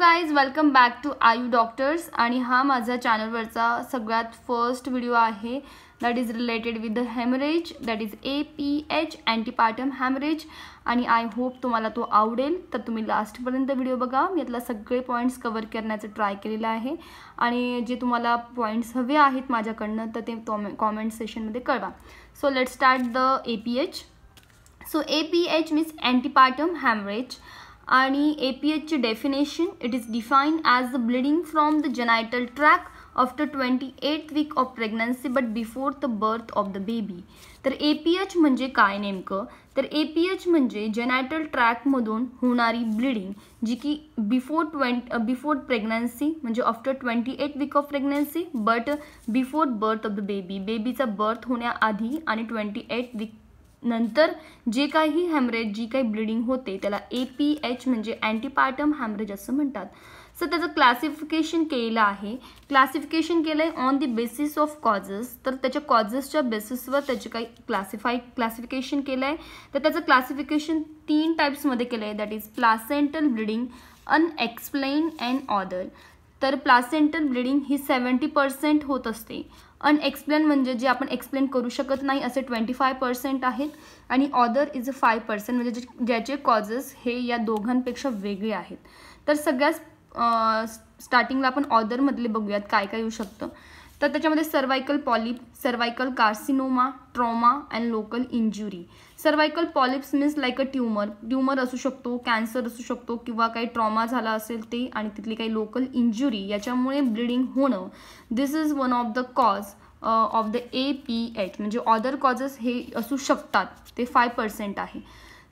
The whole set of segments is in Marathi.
Guys welcome back to Ayu doctors आणि हा माझा चॅनलवरचा सगळ्यात फर्स्ट व्हिडिओ आहे that is related with the haemorrhage that is APH antepartum haemorrhage आणि आय होप तुम्हाला तो आवडेल. तर तुम्ही लास्टपर्यंत व्हिडिओ बघा. मी यातला सगळे पॉईंट्स कव्हर करण्याचं ट्राय केलेलं आहे आणि जे तुम्हाला पॉईंट्स हवे आहेत माझ्याकडनं तर ते कॉमेंट सेशनमध्ये कळवा. So let start the APH. So APH means antepartum haemorrhage आणि APH ची definition it is defined as the bleeding from the genital tract after 28th week of pregnancy but before the birth of the baby. तर APH म्हणजे काय नेमकं, तर APH म्हणजे जेनायटल ट्रॅकमधून होणारी ब्लिडिंग जी की बिफोर प्रेग्नन्सी म्हणजे after 28th week of pregnancy but before birth of the baby, बेबीचा बर्थ होण्याआधी आणि 28th वीक नंतर जे काही हॅमरेज जी काही ब्लिडिंग होते त्याला APH म्हणजे अँटीपार्टम हॅमरेज असं म्हणतात. सो त्याचं क्लासिफिकेशन केलेलं आहे. क्लासिफिकेशन केलं आहे on the basis of causes. तर त्याच्या कॉजेसच्या बेसिसवर त्याचे काही क्लासिफिकेशन केलं आहे. तर त्याचं क्लासिफिकेशन 3 टाईप्समध्ये केलं आहे that is placental bleeding, unexplained and other. तर प्लासेंटल ब्लिडिंग ही 70% होत असते. अनएक्सप्लेन म्हणजे जे आपण एक्सप्लेन करू शकत नाही असे 25% आहेत आणि ऑदर इज 5% म्हणजे ज्याचे कॉजेस हे या दोघांपेक्षा वेगळे आहेत. तर सगळ्यात स्टार्टिंगला आपण ऑदरमधले बघूयात काय काय येऊ शकतं. तर त्याच्यामध्ये cervical polyp, cervical carcinoma, trauma and local injury. Cervical polyps means like a tumour असू शकतो, कॅन्सर असू शकतो किंवा काही ट्रॉमा झाला असेल ते आणि तिथली काही लोकल इंजुरी याच्यामुळे ब्लिडिंग होणं. This is one of the cause of the APH. म्हणजे अदर कॉजेस हे असू शकतात ते 5% आहे.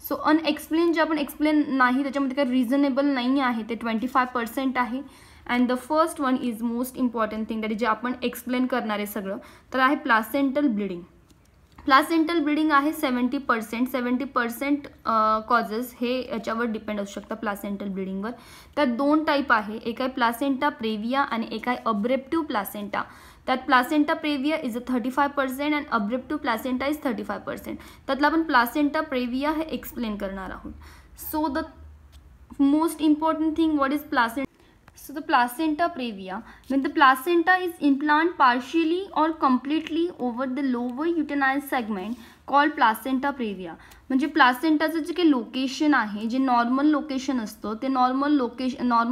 सो अनएक्सप्लेन जे आपण एक्सप्लेन नाही त्याच्यामध्ये काही रिझनेबल नाही आहे ते 25% आहे. And the first one is most important thing that is जे आपण एक्सप्लेन करणार आहे सगळं तर आहे प्लासेंटल ब्लिडिंग. प्लासेंटल ब्लिडिंग आहे 70% कॉजेस हे याच्यावर डिपेंड असू शकतात प्लासेंटल ब्लिडिंगवर. त्यात 2 टाईप आहे, एक आहे प्लासेंटा प्रेविया आणि एक आहे अब्रेप्टिव्ह प्लासेंटा. त्यात placenta previa is 35% and abruptive placenta is 35%. त्यातला आपण प्लासेंटा प्रेविया हे एक्सप्लेन करणार आहोत. So the most important thing what is placenta. So the placenta previa, when the placenta is implanted partially or completely over the lower uterine segment called placenta previa. म्हणजे प्लासेंटाचं जे काही लोकेशन आहे जे नॉर्मल लोकेशन असतं ते normal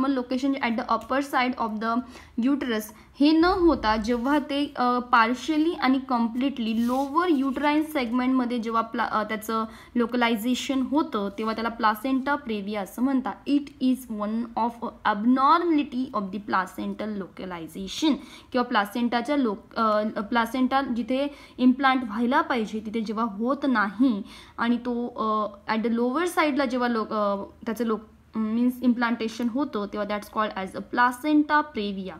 location at the upper side of the uterus हे न होता जेव्हा ते पार्शियली आणि कम्प्लिटली लोअर युटराईन सेगमेंटमध्ये जेव्हा त्याचं लोकलायझेशन होतं तेव्हा त्याला प्लासेंटा प्रेविया असं म्हणतात. It is one of abnormality of the placental localisation किंवा प्लासेंटा जिथे इम्प्लांट व्हायला पाहिजे तिथे जेव्हा होत नाही आणि तो ॲट द लोअर साईडला जेव्हा त्याचं मीन्स इम्प्लांटेशन होतं तेव्हा that's called as a placenta praevia.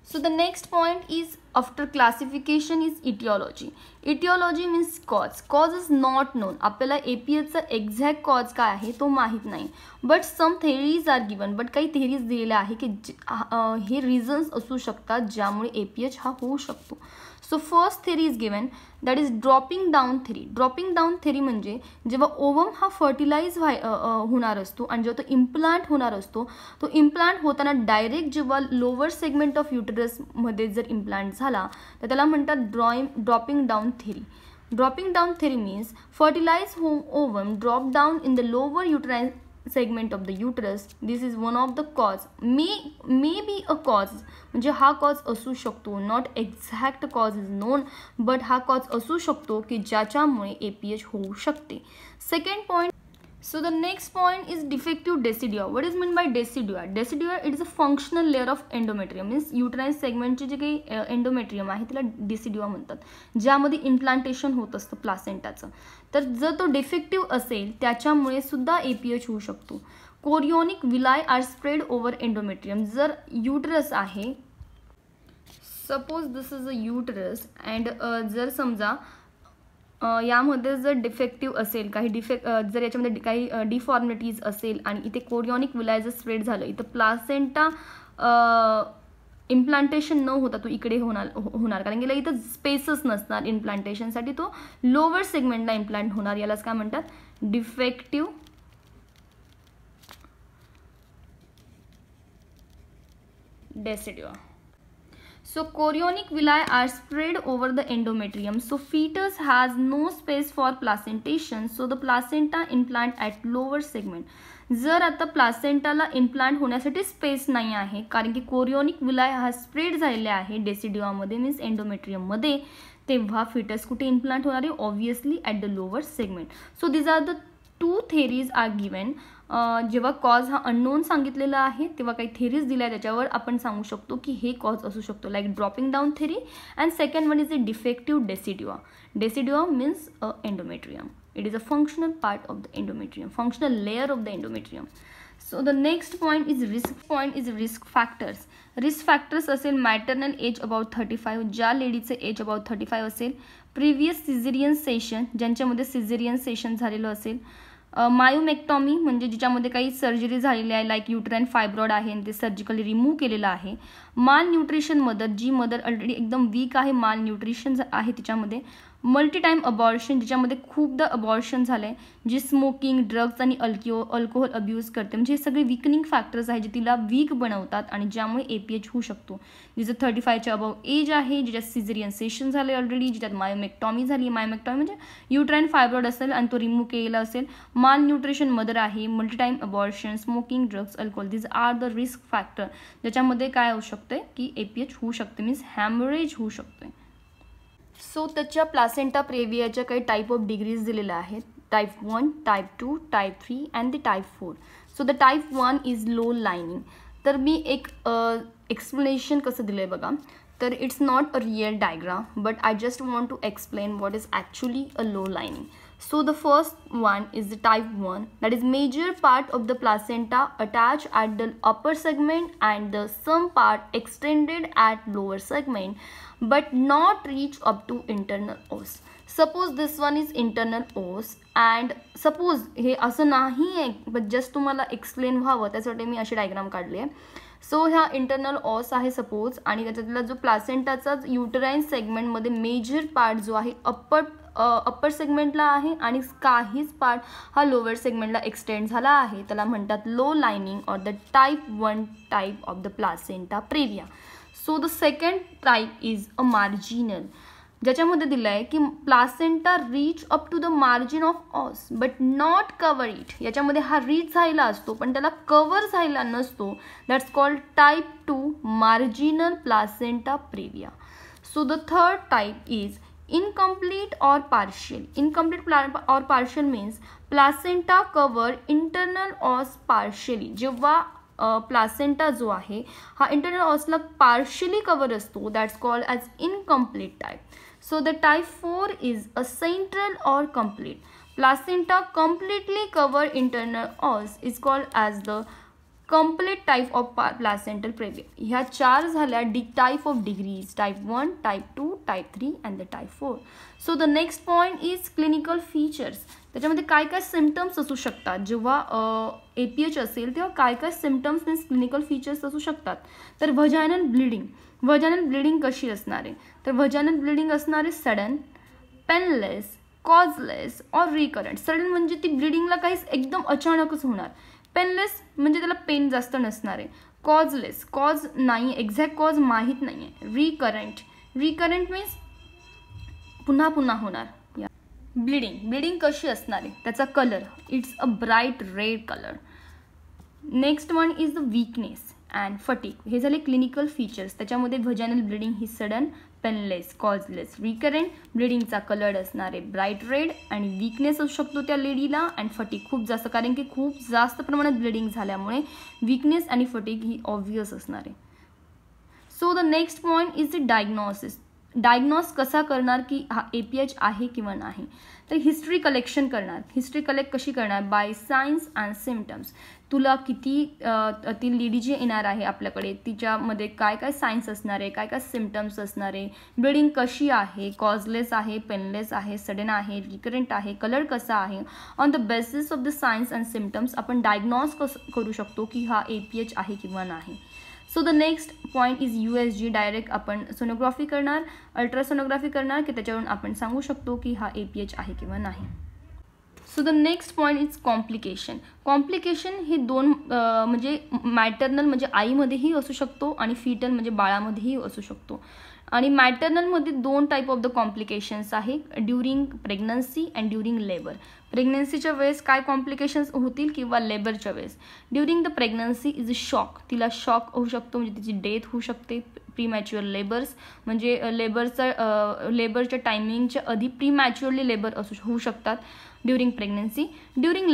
So the next point is after classification is etiology. Etiology means cause. Cause is not known. आपल्याला APH चा एक्झॅक्ट कॉज काय आहे तो माहीत नाही. But some theories are given. बट काही थेरीज दिलेल्या आहे की हे रिझन्स असू शकतात ज्यामुळे APH हा होऊ शकतो. So first theory is given that is dropping down theory. Dropping down theory म्हणजे जेव्हा ओवम हा फर्टिलाइज होणार असतो आणि जेव्हा तो इम्प्लांट होणार असतो तो इम्प्लांट होताना डायरेक्ट जेव्हा लोअर सेगमेंट ऑफ युटरसमध्ये जर इम्प्लांट झाला तर त्याला म्हणतात dropping down theory. Dropping down theory means fertilise ovum drop down in the lower uterine segment of the uterus. This is one of the cause. May be a cause. म्हणजे हा कॉज असू शकतो. Not exact cause is non but हा कॉज असू शकतो की ज्याच्यामुळे APH होऊ शकते. Second point. So the next point is defective decidua. What is meant by decidua? Decidua it is a functional layer of endometrium. Means uterine segment चे जे काही endometrium आहे त्याला decidua म्हणतात ज्यामध्ये इम्प्लांटेशन होत असतं प्लासेंटाचं. तर जर तो डिफेक्टिव्ह असेल त्याच्यामुळे सुद्धा APH होऊ शकतो. Chorionic विलाय R spread over endometrium. जर युटरस आहे suppose this is a uterus and जर समजा यामध्ये जर डिफेक्टिव्ह असेल काही जर याच्यामध्ये काही डिफॉर्मिटीज असेल आणि इथे कोरियोनिक विलाय जर स्प्रेड झालं इथं प्लासेंटा इम्प्लांटेशन न होता तो इकडे होणार कारण की इथं स्पेसच नसणार इम्प्लांटेशनसाठी तो लोअर सेगमेंटला इम्प्लांट होणार. यालाच काय म्हणतात defective deciduum. So chorionic villi are spread over the endometrium. So fetus has no space for placentation. So the placenta implant at lower segment. जर आता प्लासेंटाला इम्प्लांट होण्यासाठी स्पेस नाही आहे कारण की कोरियोनिक विलाय हा स्प्रेड झालेला आहे डेसिडिओमध्ये मीन्स एंडोमेट्रियममध्ये, तेव्हा फिटस कुठे इम्प्लांट होणार आहे? Obviously at the lower segment. So these are the two theories are given. जेव्हा कॉज हा अननोन सांगितलेला आहे तेव्हा काही थेरीज दिल्या आहे त्याच्यावर आपण सांगू शकतो की हे कॉज असू शकतो, like dropping down theory. And second one is a defective decidua. Decidua means endometrium. It is a functional part of the endometrium, functional layer of the endometrium. So the next point is risk factors. Risk factors असेल maternal age about 35, ज्या लेडीचे एज अबाउट 35 असेल, प्रिव्हियस सिझेरियन सेशन ज्यांच्यामध्ये सिझेरियन सेशन झालेलं असेल, मायोमेक्टॉमी म्हणजे जिच्यामध्ये काही सर्जरी झालेली आहे लाईक युट्राइन फायब्रॉइड आहे आणि ते सर्जिकली रिमूव्ह केलेलं आहे, माल न्यूट्रिशन मदर जी मदर ऑलरेडी एकदम वीक आहे, माल न्यूट्रिशन आहे तिच्यामध्ये, मल्टी टाईम अबॉर्शन जिच्यामध्ये खूपदा अबॉर्शन झालं आहे, जी स्मोकिंग ड्रग्ज आणि अल्कोहोल अब्यूज करते, म्हणजे हे सगळे विकनिंग फॅक्टर्स आहेत जे तिला वीक बनवतात आणि ज्यामुळे APH होऊ शकतो. जिचं 35च्या अबाव एज आहे, जिच्यात सिझेरियन सेशन झाले ऑलरेडी, जिच्यात मायोमेक्टॉमी झाली, मायोमेक्टॉमी म्हणजे युट्राइन फायब्रॉइड असेल आणि तो रिमूव्ह केलेला असेल, माल न्यूट्रिशन मदर आहे, multi time abortion, smoking drugs alcohol, these are the risk factor ज्याच्यामध्ये काय होऊ शकते की APH होऊ शकते, मीन्स हॅमरेज होऊ शकते. सो त्याच्या प्लासेंटा प्रेवियाच्या काही टाईप ऑफ डिग्रीज दिलेल्या आहेत, type 1, type 2, type 3 and the type 4. So the type 1 is low lying. तर मी एक एक्सप्लेनेशन कसं दिलं आहे बघा. तर it's not a real diagram but I just want to explain what is actually a low lying. So the first one is the type 1, that is major part of the placenta attached at the upper segment and the some part extended at lower segment but not reach up to internal os. Suppose this one is internal os and suppose हे असं नाही आहे but just तुम्हाला एक्सप्लेन व्हावं त्यासाठी मी अशी डायग्राम काढली आहे. सो ह्या इंटरनल ऑस आहे सपोज आणि त्याच्यातला जो प्लासेंटाचा युटराइन सेगमेंटमध्ये मेजर पार्ट जो आहे अप्पर सेगमेंटला आहे आणि काहीच पार्ट हा लोअर सेगमेंटला एक्सटेंड झाला आहे, त्याला म्हणतात low lining or the type 1 type of the placenta previa. So the second type is a marginal, ज्याच्यामध्ये दिलं आहे की placenta reach up to the margin of os but not cover it. याच्यामध्ये हा रीच झालेला असतो पण त्याला कवर झालेला नसतो, that's called type 2 marginal placenta previa. So the third type is incomplete or partial. Incomplete or partial means placenta cover internal os partially. जेव्हा प्लासेंटा जो आहे हा इंटरनल ऑसला पार्शियली कवर असतो, that's called as incomplete type. So the type 4 is a central or complete. Placenta completely cover internal os is called as the complete type of placental previa. ह्या 4 झाल्या type of degrees, type 1, type 2, type 3 and the type 4. So the next point is clinical features. त्याच्यामध्ये काय काय सिम्पटम्स असू शकतात जेव्हा APH असेल तेव्हा काय काय सिम्पटम्स मीन्स क्लिनिकल फीचर्स असू शकतात. तर व्हजायनल ब्लिडिंग. व्हजायनल ब्लिडिंग कशी असणार आहे? तर व्हजायनल ब्लिडिंग असणार आहे सडन, पेनलेस, कॉजलेस और रिकरंट. सडन म्हणजे ती ब्लिडिंगला काहीच एकदम अचानकच होणार, पेनलेस म्हणजे त्याला पेन जास्त नसणार आहे, कॉजलेस कॉज नाही, एक्झॅक्ट कॉज माहीत नाही आहे, रिकरंट मीन्स पुन्हा पुन्हा होणार. ब्लिडिंग कशी असणार आहे? त्याचा colour it's a bright red colour. Next one is the weakness and fatigue. हे झाले क्लिनिकल फीचर्स. त्याच्यामध्ये व्हजायनल ब्लिडिंग ही सडन, पेनलेस, कॉजलेस, रिकरंट, ब्लिडिंगचा कलर असणार आहे ब्राईट रेड आणि वीकनेस असू शकतो त्या लेडीला अँड फटीग खूप जास्त, कारण की खूप जास्त प्रमाणात ब्लिडिंग झाल्यामुळे वीकनेस आणि फटीग ही ऑब्व्हियस असणार आहे. So the next point is the diagnosis. Diagnose कसा करणार की हा APH आहे किंवा नाही? तर हिस्ट्री कलेक्शन करणार. हिस्ट्री कलेक्ट कशी करणार? By signs and symptoms. तुला किती ती लेडी जी येणार आहे आपल्याकडे तिच्यामध्ये काय काय सायन्स असणार आहे, काय काय सिम्पटम्स असणार आहे, ब्लिडिंग कशी आहे, कॉजलेस आहे, पेनलेस आहे, सडन आहे, रिकरंट आहे, कलर कसा आहे. On the basis of the science and symptoms आपण डायग्नोस करू शकतो की हा APH आहे किंवा नाही. So the next point is USG. Direct आपण सोनोग्राफी करणार, अल्ट्रासोनोग्राफी करणार की त्याच्यावरून आपण सांगू शकतो की हा APH आहे किंवा नाही. So the next point is complication. Complication हे दोन म्हणजे मॅटर्नल म्हणजे आईमध्येही असू शकतो आणि फिटल म्हणजे बाळामध्येही असू शकतो. आणि मॅटर्नलमध्ये दोन टाईप ऑफ द कॉम्प्लिकेशन्स आहे, during pregnancy and during labour. प्रेग्नन्सीच्या वेळेस काय कॉम्प्लिकेशन्स होतील किंवा लेबरच्या वेळेस. During the pregnancy is a shock, तिला शॉक होऊ शकतो म्हणजे तिची डेथ होऊ शकते. प्रीमॅच्युअर लेबर्स म्हणजे लेबरच्या टायमिंगच्या आधी प्रीमॅच्युअरली लेबर होऊ शकतात ड्युरिंग प्रेग्नन्सी. ड्युरिंग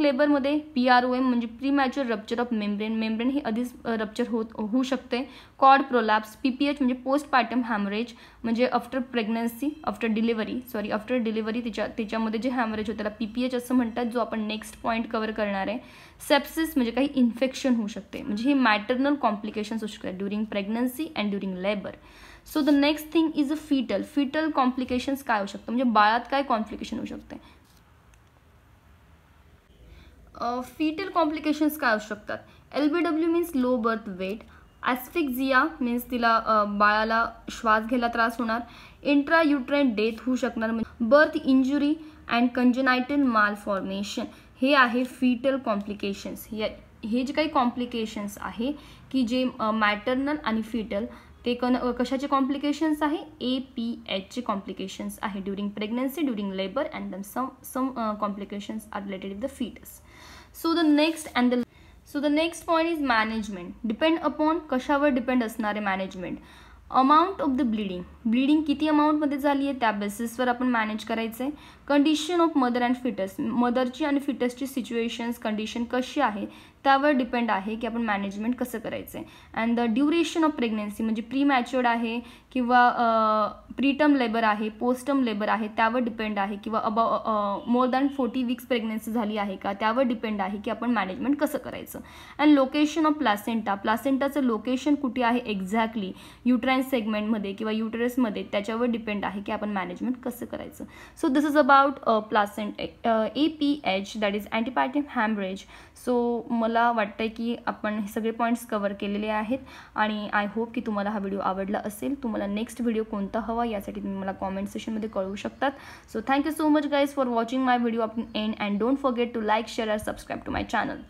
लेबरमध्ये PROM म्हणजे प्रीमॅच्युअर रप्चर ऑफ मेम्ब्रेन हे आधीच रप्चर होऊ शकते. कॉर्ड प्रोलॅप्स, PPH म्हणजे पोस्टपार्टम हॅमरेज म्हणजे आफ्टर डिलिव्हरी त्याच्यामध्ये जे हॅमरेज होतं त्याला PPH असं म्हणतात, जो आपण नेक्स्ट पॉईंट कव्हर करणार आहे. सेप्सिस म्हणजे काही इन्फेक्शन होऊ शकते. म्हणजे हे मॅटर्नल कॉम्प्लिकेशन्स होऊ शकतात during pregnancy and during labour. So the next thing is a fetal complications काय होऊ शकतं म्हणजे बाळात काय कॉम्प्लिकेशन होऊ शकते. फिटल कॉम्प्लिकेशन्स काय असू शकतात. LBW means low birth weight. Asphyxia means तिला बाळाला श्वास घ्यायला त्रास होणार. इंट्रायुट्राइन डेथ होऊ शकणार म्हणजे बर्थ इंजुरी अँड कंजेनायटल मालफॉर्मेशन. हे आहे फिटल कॉम्प्लिकेशन्स. हे जे काही कॉम्प्लिकेशन्स आहे की जे मॅटर्नल आणि फिटल ते कशाचे कॉम्प्लिकेशन्स आहे, APHचे कॉम्प्लिकेशन्स आहे during pregnancy, during labour and then some complications are related with the fetus. So the next point is management. Depend upon कशावर डिपेंड असणार आहे management. Amount of the bleeding किती अमाऊंटमध्ये झाली आहे त्या बेसिसवर आपण मॅनेज करायचं आहे. Condition of mother and foetus, मदरची आणि फिटसची सिच्युएशन्स कंडिशन कशी आहे त्यावर डिपेंड आहे की आपण मॅनेजमेंट कसं करायचं आहे. And the duration of pregnancy म्हणजे प्रीमॅच्युअर्ड आहे किंवा प्रीटर्म लेबर आहे, पोस्टर्म लेबर आहे त्यावर डिपेंड आहे, किंवा मोर दॅन 40 वीक्स प्रेग्नन्सी झाली आहे का त्यावर डिपेंड आहे की आपण मॅनेजमेंट कसं करायचं. अँड लोकेशन ऑफ प्लासेंटाचं लोकेशन कुठे आहे एक्झॅक्टली युट्राइन सेगमेंटमध्ये किंवा युटरसमध्ये त्याच्यावर डिपेंड आहे की आपण मॅनेजमेंट कसं करायचं. So this is about APH that is antepartum haemorrhage. सो मला वाटतं की आपण हे सगळे पॉईंट्स कव्हर केलेले आहेत आणि आय होप की तुम्हाला हा व्हिडिओ आवडला असेल. तुम्हाला नेक्स्ट व्हिडिओ कोणता हवा यासाठी तुम्ही मला कॉमेंट सेक्शनमध्ये कळवू शकतात. So thank you so much guys for watching my video up end and don't forget to like, share and subscribe to my channel.